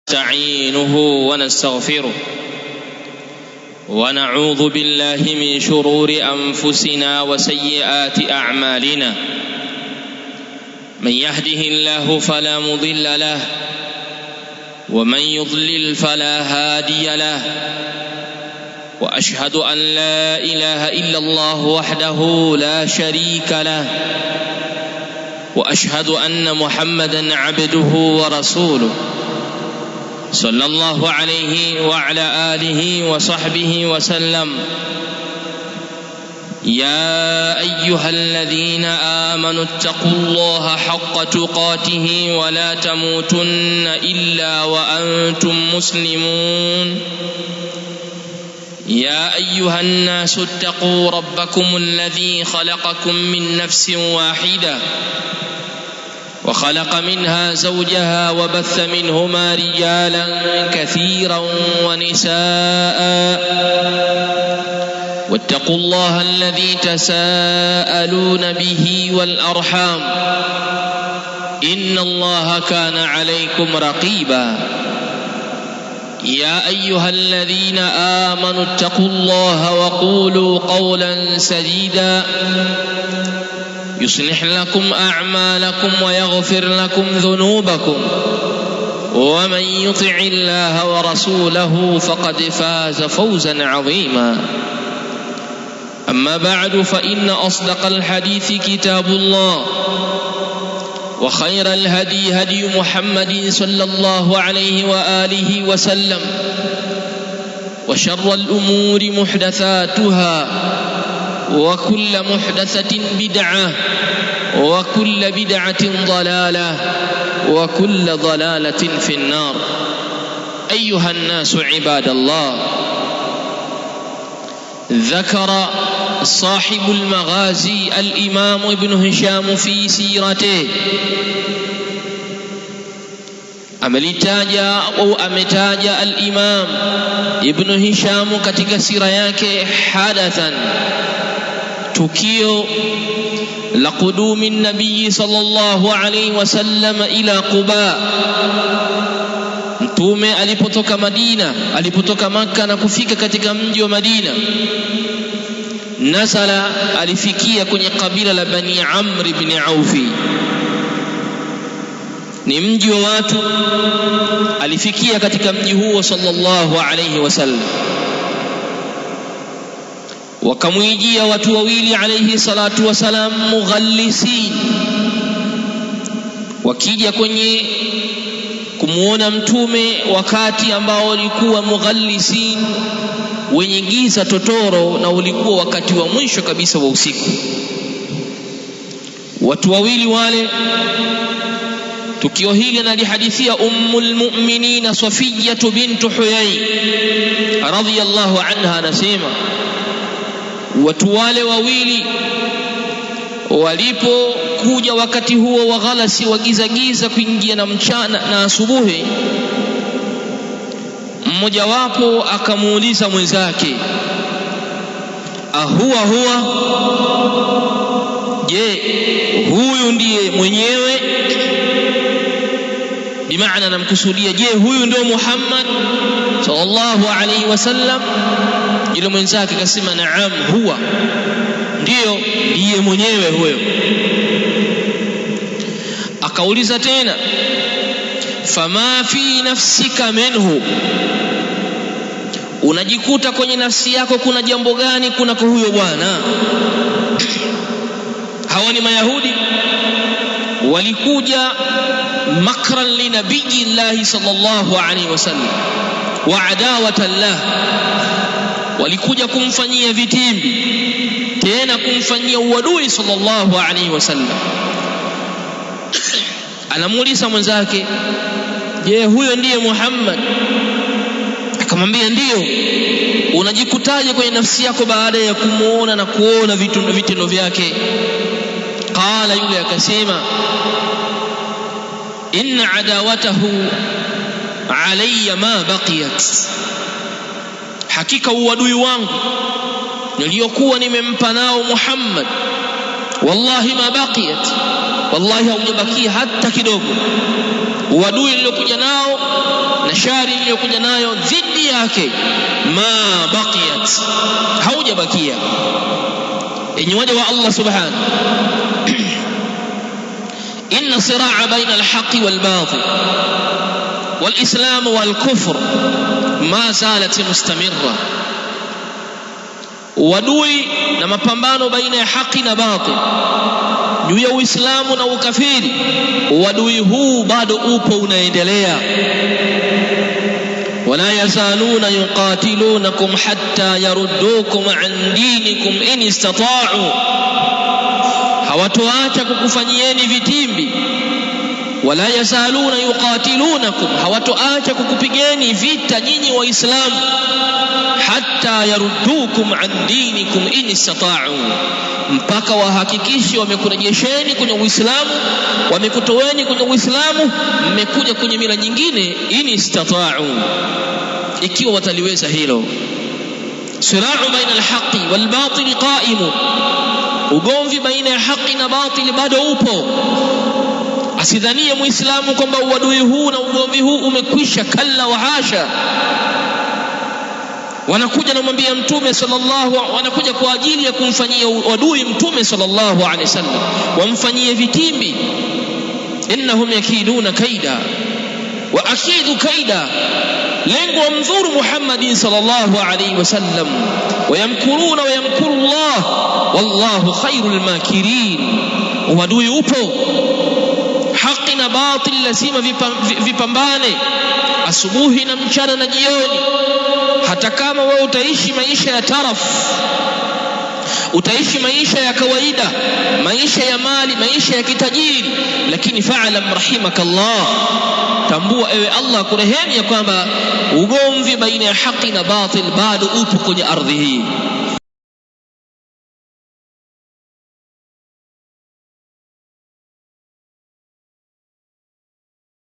نستعينه ونستغفره ونعوذ بالله من شرور أنفسنا وسيئات أعمالنا. من يهده الله فلا مضل له ومن يضلل فلا هادي له. وأشهد أن لا إله إلا الله وحده لا شريك له، وأشهد أن محمدًا عبده ورسوله صلى الله عليه وعلى آله وصحبه وسلم. يا أيها الذين آمنوا اتقوا الله حق تقاته ولا تموتن إلا وأنتم مسلمون. يا أيها الناس اتقوا ربكم الذي خلقكم من نفس واحدة وخلق منها زوجها وبث منهما رجالا كثيرا ونساء. واتقوا الله الذي تساءلون به والأرحام إن الله كان عليكم رقيبا. يا أيها الذين آمنوا اتقوا الله وقولوا قولا سديدا يصلح لكم أعمالكم ويغفر لكم ذنوبكم، ومن يطع الله ورسوله فقد فاز فوزا عظيما. أما بعد، فإن أصدق الحديث كتاب الله، وخير الهدي هدي محمد صلى الله عليه وآله وسلم، وشر الأمور محدثاتها، وكل محدثة بدعة، وكل بدعة ضلالة، وكل ضلالة في النار. أيها الناس عباد الله، ذكر صاحب المغازي الإمام ابن هشام في سيرته، amelitaja au ametaja al-Imam Ibn Hisham katika sira yake hadathan, tukio la kudumi nabii sallallahu alayhi wasallam ila Quba. Mtume alipotoka Madina, alipotoka Makka na kufika katika mji wa Madina, nasala alifikia kwenye kabila la Bani Amr ibn Aufi, ni mji wa watu. Alifikia katika mji huo sallallahu alayhi wasallam, wakamwijia watu wawili alayhi salatu wasalam mughallisin, wakija kwenye kumuona mtume wakati ambao ulikuwa mughallisin, wenye giza totoro, na ulikuwa wakati wa mwisho kabisa wa usiku. Watu wawili wale, tukio hili analihadithia Ummul Mu'minin Safiyya bint Huyay radhiyallahu anha, anasema watu wale wawili walipokuja wakati huo wa ghalasi, wa giza giza kuingia na mchana na asubuhi, mmoja wapo akamuuliza mwenzake, ahuwa huwa, je, huyu ndiye mwenyewe? Bimaana anamkusudia, je, huyu ndio Muhammad sallallahu alayhi wasallam? Yule mwenzake akasema, naam, huwa, ndiye mwenyewe huyo. Akauliza tena, fama fi nafsika minhu, unajikuta kwenye nafsi yako kuna jambo gani kunako huyo bwana? Hawa ni Mayahudi, walikuja makran li nabiyillahi sallallahu alayhi wasallam wa adawatan lah, walikuja kumfanyia vitimbi, tena kumfanyia uadui sallallahu alayhi wasallam. Anamuuliza mwenzake, je, huyo ndiye Muhammad? Akamwambia ndiyo. Unajikutaje kwenye nafsi yako baada ya kumuona na kuona vitendo vyake? Qala, yule akasema, inna adawatahu alayya ma baqiyat, hakika uadui wangu niliyokuwa nimempa nao Muhammad, wallahi ma baqiyat, wallahi haujabakia hata kidogo. Uadui niliokuja nao na shari iliyokuja nayo dhidi yake, ma baqiyat, haujabakia. Enyi waja wa Allah subhanahu, inna siraa baina alhaqi walbatil walislam walkufr ma zalat mustamirra, wadui na mapambano baina ya haki na batil, juu ya Uislamu na ukafiri, wadui huu bado upo, unaendelea. wala yazaluna yuqatilunakum hatta yaruddukum an dinikum in istata'u, hawatoacha kukufanyieni vitimbi. wala yazaluna yuqatilunakum, hawatoacha kukupigeni vita nyinyi Waislamu, hatta yaruddukum an dinikum in istata'u, mpaka wahakikishe wamekurejesheni kwenye Uislamu, wamekutoweni kwenye Uislamu, mmekuja kwenye mila nyingine, in istata'u, ikiwa wataliweza hilo. Sira'u baina alhaqi walbatili qaimu, ugomvi baina ya haki na batili bado upo. Asidhanie Muislamu kwamba uadui huu na ugomvi huu umekwisha, kalla wa hasha. Wanakuja na mwambia Mtume sallallahu, wanakuja kwa ajili ya kumfanyia uadui Mtume sallallahu alaihi wasallam, wamfanyie vitimbi. Innahum yakiduna kaida wa akidu kaida, lengo wamdhuru Muhammadin sallallahu alaihi wasallam. Wayamkuruna wa yamkuru Allah wallahu khairul makirin. Uadui upo, haki na batil lazima vipambane asubuhi na mchana na jioni. Hata kama wewe utaishi maisha ya taraf, utaishi maisha ya kawaida, maisha ya mali, maisha ya kitajiri, lakini fa'lam rahimakallah, tambua ewe Allah kurehemu ya kwamba ugomvi baina ya haki na batil bado upo kwenye ardhi hii.